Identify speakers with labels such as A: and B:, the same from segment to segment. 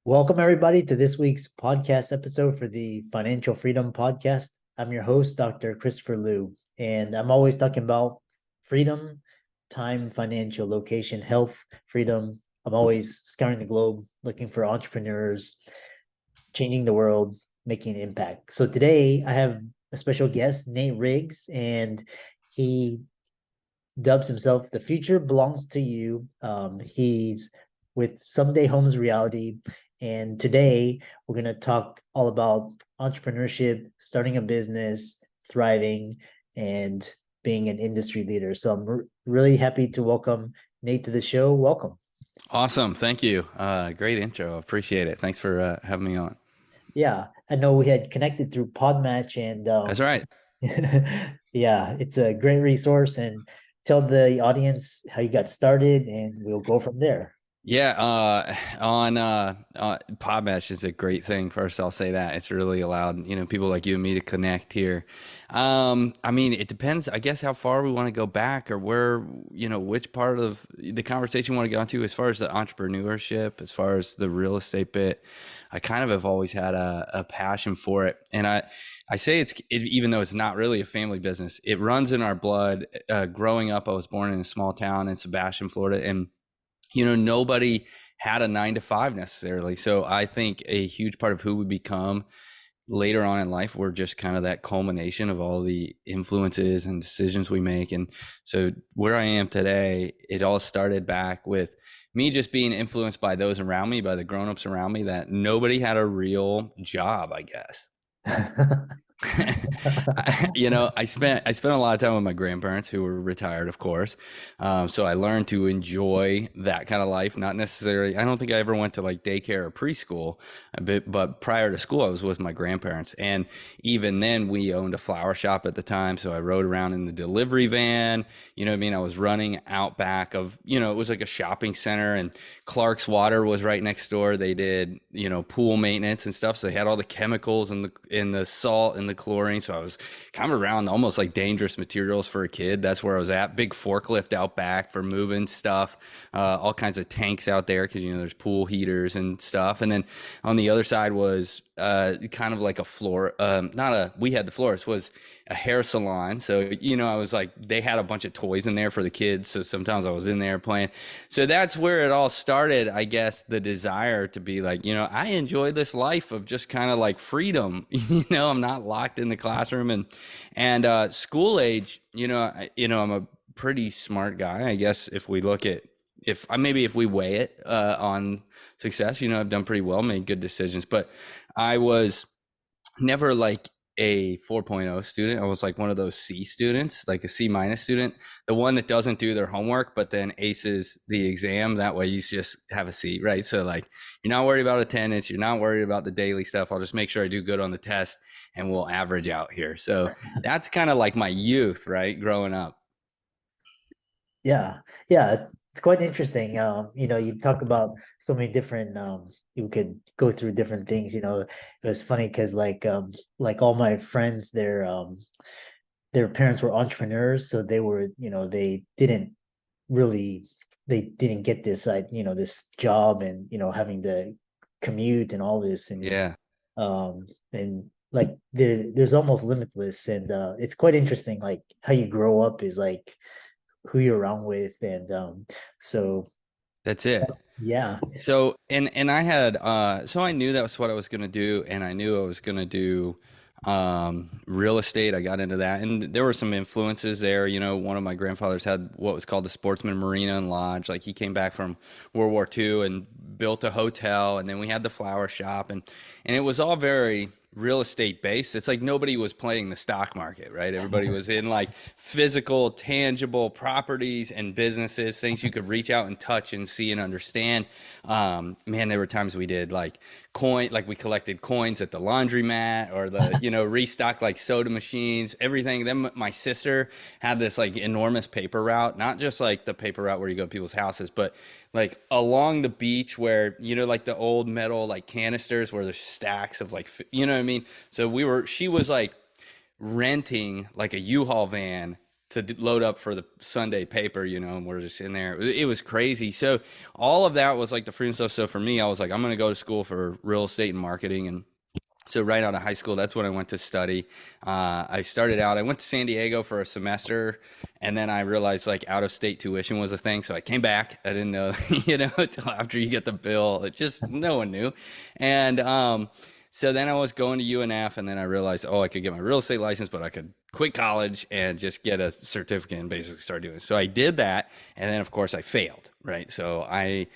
A: Welcome, everybody, to this week's podcast episode for the Financial Freedom Podcast. I'm your host, Dr. Christopher Liu, and I'm always talking about freedom, time, financial, location, health, freedom. I'm always scouring the globe looking for entrepreneurs, changing the world, making an impact. So today I have a special guest, Nate Riggs, and he dubs himself "The Future Belongs to You." He's with Someday Homes Realty, and today we're going to talk all about entrepreneurship, starting a business, thriving, and being an industry leader. So I'm really happy to welcome Nate to the show. Welcome.
B: Awesome. Thank you. Great intro. Appreciate it. Thanks for having me on.
A: Yeah, I know we had connected through Podmatch, and
B: That's right.
A: yeah, it's a great resource. And tell the audience how you got started, and we'll go from there.
B: Yeah, on Podmatch is a great thing. First, I'll say that it's really allowed people like you and me to connect here. I mean, it depends, I guess, how far we want to go back or where which part of the conversation we want to go into as far as the entrepreneurship, as far as the real estate bit. I kind of have always had a passion for it, and I say even though it's not really a family business, it runs in our blood. Growing up, I was born in a small town in Sebastian, Florida, and nobody had a 9 to 5 necessarily. So I think a huge part of who we become later on in life, we're just kind of that culmination of all the influences and decisions we make. And so where I am today, it all started back with me just being influenced by those around me, by the grownups around me, that nobody had a real job, I guess. I spent a lot of time with my grandparents who were retired, of course. So I learned to enjoy that kind of life. Not necessarily, I don't think I ever went to like daycare or preschool, but prior to school, I was with my grandparents. And even then, we owned a flower shop at the time. So I rode around in the delivery van. You know what I mean? I was running out back of, it was like a shopping center, and Clark's Water was right next door. They did, pool maintenance and stuff. So they had all the chemicals and the salt and the chlorine. So I was kind of around almost like dangerous materials for a kid. That's where I was at. Big forklift out back for moving stuff, all kinds of tanks out there because, there's pool heaters and stuff. And then on the other side was kind of like a floor, we had the florist, was a hair salon. So, I was like, they had a bunch of toys in there for the kids. So sometimes I was in there playing. So that's where it all started, I guess, the desire to be like, I enjoy this life of just kind of like freedom. I'm not locked in the classroom and school age, I'm a pretty smart guy, I guess, if we look at, if we weigh it on success, I've done pretty well, made good decisions, but I was never like a 4.0 student. I was like one of those C students, like a C minus student, the one that doesn't do their homework, but then aces the exam. That way you just have a C, right? So like, you're not worried about attendance. You're not worried about the daily stuff. I'll just make sure I do good on the test and we'll average out here. So that's kind of like my youth, right? Growing up.
A: Yeah, yeah, it's quite interesting. You talk about so many different you could go through different things, it was funny because like all my friends, their parents were entrepreneurs, so they were, really they didn't get this this job and having to commute and all this
B: Yeah.
A: and like there's almost limitless, and it's quite interesting like how you grow up is like who you're around with, and so
B: That's it.
A: yeah.
B: So and I had so I knew that was what I was gonna do, and I knew I was gonna do real estate. I got into that, and there were some influences there. One of my grandfathers had what was called the Sportsman Marina and Lodge. Like, he came back from World War II and built a hotel, and then we had the flower shop, and it was all very real estate based. It's like nobody was playing the stock market, right? Everybody was in like physical, tangible properties and businesses, things you could reach out and touch and see and understand. Man, there were times we did like like we collected coins at the laundromat, or the, restock like soda machines, everything. Then my sister had this like enormous paper route, not just like the paper route where you go to people's houses, but like along the beach where, like the old metal like canisters where there's stacks of like, you know what I mean? So she was like renting like a U-Haul van load up for the Sunday paper, and we're just in there. It was crazy. So all of that was like the freedom stuff. So for me, I was like, I'm going to go to school for real estate and marketing. And so right out of high school, that's what I went to study. I started out, I went to San Diego for a semester, and then I realized like out of state tuition was a thing. So I came back. I didn't know, until after you get the bill. It just, no one knew. And so then I was going to UNF, and then I realized, oh, I could get my real estate license, but I could quit college and just get a certificate and basically start doing it. So I did that, and then of course I failed, right? So I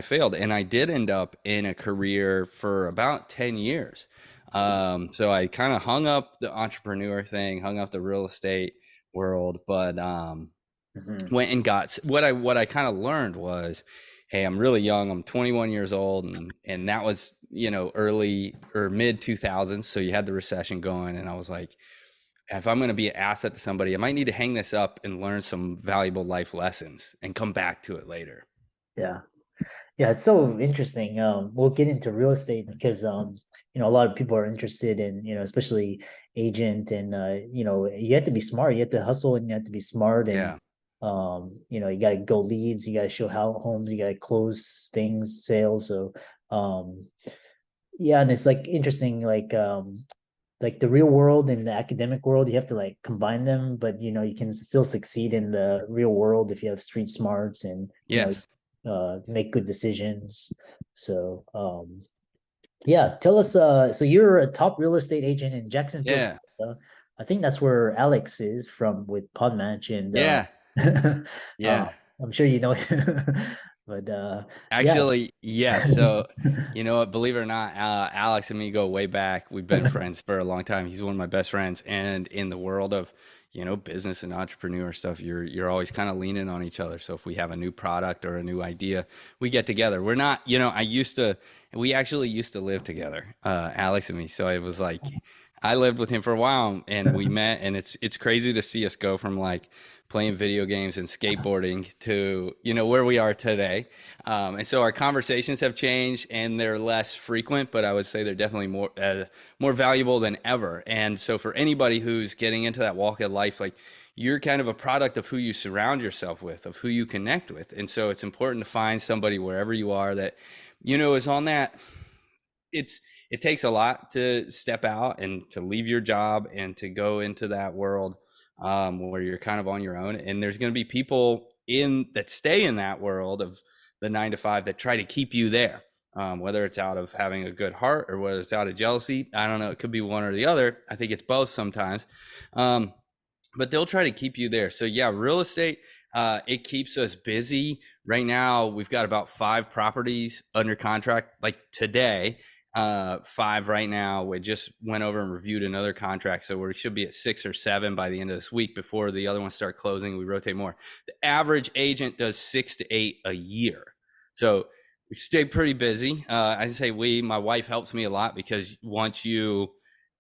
B: failed, and I did end up in a career for about 10 years. So I kind of hung up the entrepreneur thing, hung up the real estate world, but
A: Mhm.
B: went and got what I kind of learned was, hey, I'm really young. I'm 21 years old, and that was early or mid 2000s. So you had the recession going, and I was like, if I'm going to be an asset to somebody, I might need to hang this up and learn some valuable life lessons and come back to it later.
A: Yeah. Yeah, it's so interesting. We'll get into real estate because a lot of people are interested in, especially agent and you have to be smart. You have to hustle and you have to be smart and
B: Yeah.
A: you got to go leads, you got to show how homes, you got to close things, sales. So yeah, and it's like interesting, like the real world and the academic world, you have to like combine them, but you can still succeed in the real world if you have street smarts and
B: Yes.
A: make good decisions. So yeah, tell us so you're a top real estate agent in Jacksonville,
B: Yeah.
A: Florida. I think that's where Alex is from with Podmatch and
B: Yeah.
A: uh
B: Yeah.
A: I'm sure you know but yeah.
B: Actually, yes. So, you know what? Believe it or not, Alex and me go way back. We've been friends for a long time. He's one of my best friends. And in the world of, business and entrepreneur stuff, you're always kind of leaning on each other. So if we have a new product or a new idea, we get together. We're not, we actually used to live together, Alex and me. So it was like, I lived with him for a while, and we met, and it's crazy to see us go from like playing video games and skateboarding to where we are today. And so our conversations have changed, and they're less frequent, but I would say they're definitely more valuable than ever. And so for anybody who's getting into that walk of life, like, you're kind of a product of who you surround yourself with, of who you connect with. And so it's important to find somebody wherever you are that is on that. It takes a lot to step out and to leave your job and to go into that world, where you're kind of on your own. And there's going to be people that stay in that world of the 9 to 5 that try to keep you there, whether it's out of having a good heart or whether it's out of jealousy. I don't know. It could be one or the other. I think it's both sometimes. But they'll try to keep you there. So yeah, real estate, it keeps us busy. Right now, we've got about 5 properties under contract, like today. 5 right now. We just went over and reviewed another contract, so we should be at 6 or 7 by the end of this week before the other ones start closing. We rotate more. The average agent does 6 to 8 a year, so we stay pretty busy. I say my wife helps me a lot, because once you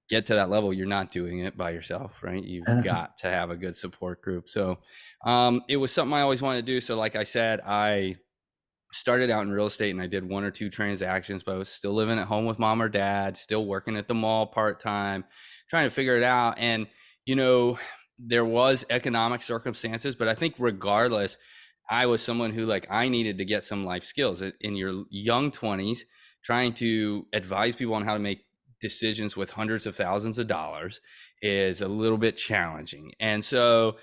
B: get to that level, you're not doing it by yourself, right? You've got to have a good support group. So it was something I always wanted to do. So like I said, I started out in real estate, and I did 1 or 2 transactions, but I was still living at home with mom or dad, still working at the mall part-time, trying to figure it out. And, there was economic circumstances, but I think regardless, I was someone who, like, I needed to get some life skills in your young 20s. Trying to advise people on how to make decisions with hundreds of thousands of dollars is a little bit challenging. And so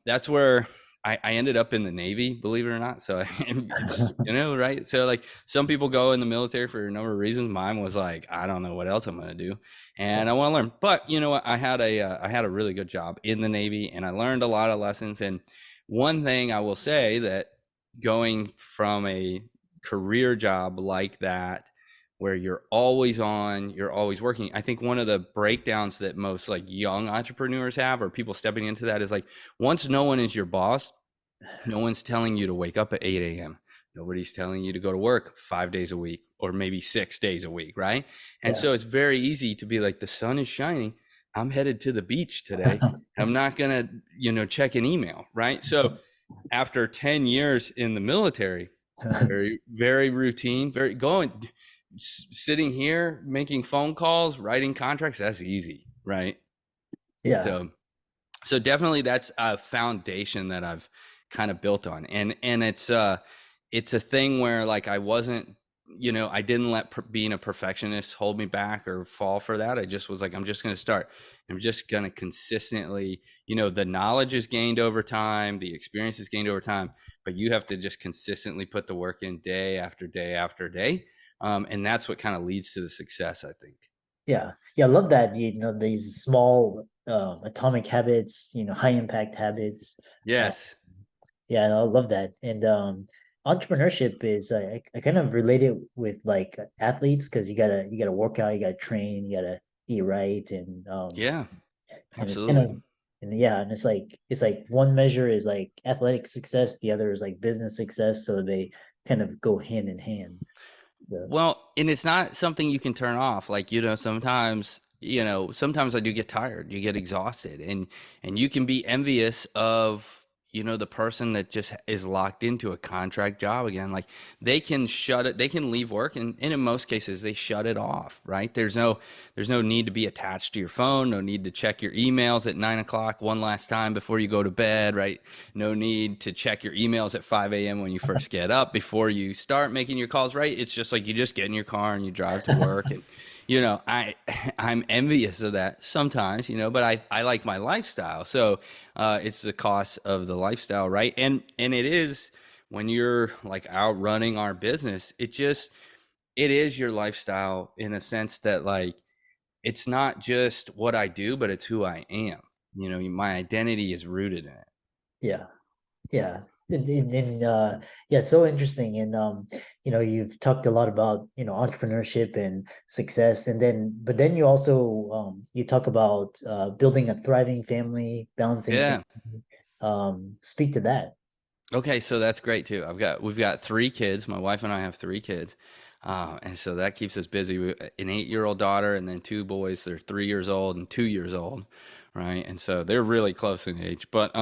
B: that's where I ended up in the Navy, believe it or not. So it's, right. So like, some people go in the military for a number of reasons. Mine was like, I don't know what else I'm going to do, and I want to learn. But you know what? I had a really good job in the Navy, and I learned a lot of lessons. And one thing I will say, that going from a career job like that, where you're always on, you're always working. I think one of the breakdowns that most like young entrepreneurs have, or people stepping into that, is like, once no one is your boss, no one's telling you to wake up at 8 a.m. Nobody's telling you to go to work 5 days a week, or maybe 6 days a week, right? And
A: Yeah.
B: so it's very easy to be like, the sun is shining, I'm headed to the beach today, I'm not gonna, check an email, right? So after 10 years in the military, very, very routine, very sitting here, making phone calls, writing contracts, that's easy, right?
A: Yeah.
B: So So definitely that's a foundation that I've kind of built on. And it's a thing where like I wasn't, I didn't let being a perfectionist hold me back or fall for that. I just was like, I'm just going to start. I'm just going to consistently, the knowledge is gained over time, the experience is gained over time, but you have to just consistently put the work in day after day after day. And that's what kind of leads to the success, I think.
A: Yeah. Yeah, I love that, these small atomic habits, high impact habits. Uh,
B: Yes.
A: yeah, I love that. And entrepreneurship is I kind of relate it with like athletes because you gotta work out, you gotta train, you gotta eat right,
B: Yeah,
A: and it's kind of
B: absolutely.
A: and yeah, and it's like one measure is like athletic success, the other is like business success, so they kind of go hand in hand. So
B: Well, and it's not something you can turn off. Like, sometimes I do get tired, you get exhausted, and you can be envious of, the person that just is locked into a contract job again. Like they can leave work and in most cases they shut it off, right? There's no need to be attached to your phone, no need to check your emails at 9 o'clock one last time before you go to bed, right? No need to check your emails at 5 a.m. when you first get up before you start making your calls, right? It's just like you just get in your car and you drive to work. And, I, I'm envious of that sometimes, but I like my lifestyle. So it's the cost of the lifestyle, right? And it is when you're like out running our business, it is your lifestyle in a sense that like, it's not just what I do, but it's who I am. My identity is rooted in it.
A: yeah. Yeah. Yeah, it's so interesting. And you've talked a lot about, entrepreneurship and success. But then you also you talk about building a thriving family, balancing
B: Yeah.
A: family. Speak to that.
B: Okay, so that's great too. We've got 3 kids. My wife and I have 3 kids, and so that keeps us busy. An 8-year-old daughter, and then 2 boys. They're 3 years old and 2 years old, right? And so they're really close in age. But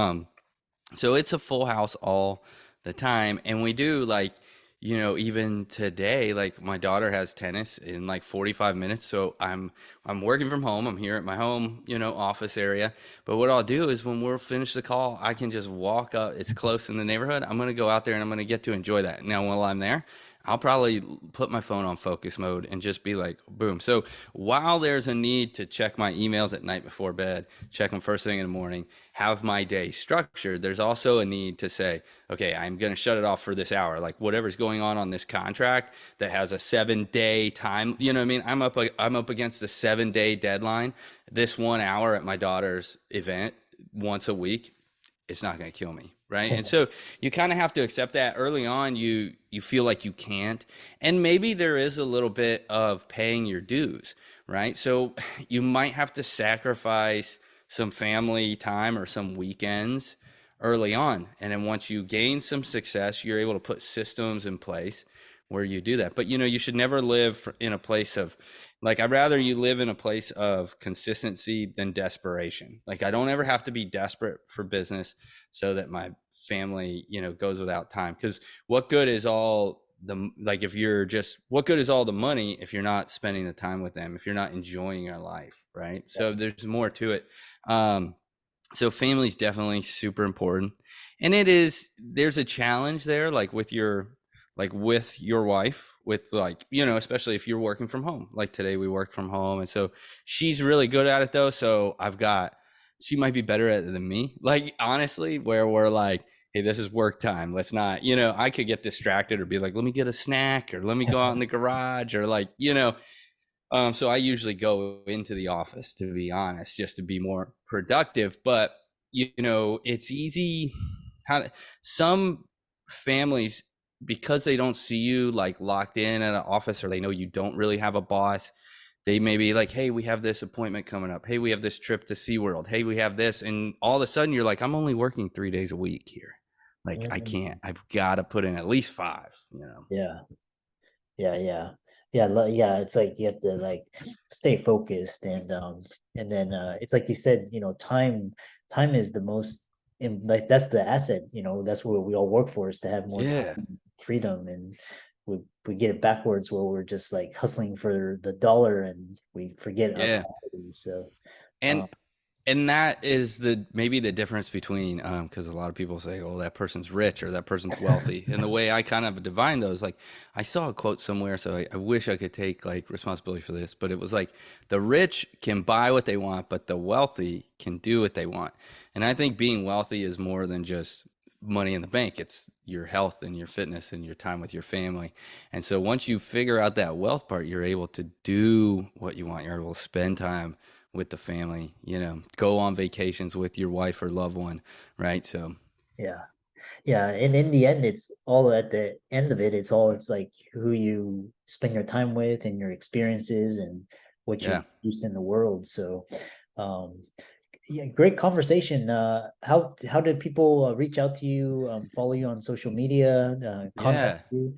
B: so it's a full house all the time. And we do like, even today, like my daughter has tennis in like 45 minutes. So I'm working from home. I'm here at my home, office area. But what I'll do is when we're finished the call, I can just walk up. It's close in the neighborhood. I'm going to go out there and I'm going to get to enjoy that. Now, while I'm there, I'll probably put my phone on focus mode and just be like, boom. So while there's a need to check my emails at night before bed, check them first thing in the morning, have my day structured, there's also a need to say, okay, I'm going to shut it off for this hour. Like whatever's going on this contract that has a 7-day time, you know what I mean? I'm up against a 7-day deadline. This 1 hour at my daughter's event once a week, it's not going to kill me, right? And so you kind of have to accept that early on. You feel like you can't, and maybe there is a little bit of paying your dues, right? So you might have to sacrifice some family time or some weekends early on, and then once you gain some success, you're able to put systems in place where you do that. But you should never live in a place of like, I'd rather you live in a place of consistency than desperation. Like I don't ever have to be desperate for business so that my family, goes without time. Because what good is all the like if you're just what good is all the money if you're not spending the time with them, if you're not enjoying your life, right? So there's more to it. Um, so family is definitely super important, and there's a challenge there, like with your wife, with like especially if you're working from home. Like today we worked from home, and so she's really good at it though. So she might be better at it than me, like honestly, where we're like, hey, this is work time, let's not, I could get distracted or be like, let me get a snack or let me go out in the garage or like, so I usually go into the office, to be honest, just to be more productive. But it's easy. How some families, because they don't see you like locked in at an office, or they know you don't really have a boss, they may be like, hey, we have this appointment coming up. Hey, we have this trip to SeaWorld. Hey, we have this. And all of a sudden you're like, I'm only working 3 days a week here. Like I can't,
A: Mhm.
B: I've got to put in at least 5.
A: Yeah. Yeah. It's like you have to like stay focused and then it's like you said, time is the most and like that's the asset, that's what we all work for is to have more
B: Yeah.
A: time, freedom, and we get it backwards where we're just like hustling for the dollar and we forget our
B: Yeah.
A: priorities. So
B: And
A: um
B: And that is maybe the difference between because a lot of people say, oh, that person's rich or that person's wealthy. And the way I kind of divine those, like I saw a quote somewhere, so I wish I could take like responsibility for this, but it was like the rich can buy what they want, but the wealthy can do what they want. And I think being wealthy is more than just money in the bank. It's your health and your fitness and your time with your family. And so once you figure out that wealth part, you're able to do what you want. You're able to spend time with the family, go on vacations with your wife or loved one, right? So,
A: Yeah. Yeah, and in the end, it's all at the end of it. It's like who you spend your time with and your experiences and what you
B: yeah.
A: produce in the world. So, um, yeah, great conversation. How did people reach out to you, follow you on social media, contact
B: Yeah.
A: you?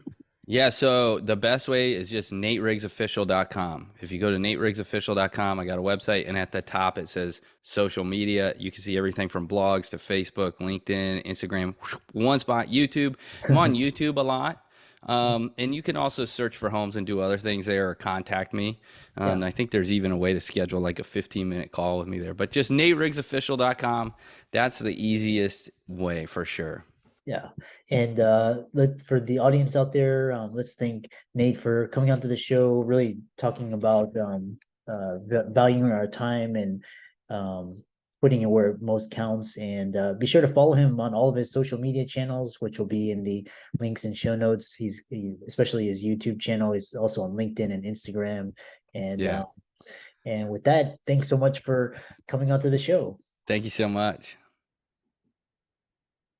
B: Yeah, so the best way is just nateriggsofficial.com. If you go to nateriggsofficial.com, I got a website, and at the top it says social media. You can see everything from blogs to Facebook, LinkedIn, Instagram, one spot, YouTube. I'm on YouTube a lot. And you can also search for homes and do other things there or contact me.
A: Yeah.
B: I think there's even a way to schedule like a 15-minute call with me there. But just nateriggsofficial.com, that's the easiest way for sure.
A: Yeah. And for the audience out there, let's thank Nate for coming onto the show, really talking about valuing our time and um, putting it where it most counts. And be sure to follow him on all of his social media channels, which will be in the links and show notes. Especially his YouTube channel is also on LinkedIn and Instagram. And
B: Yeah.
A: and with that, thanks so much for coming onto the show.
B: Thank you so much.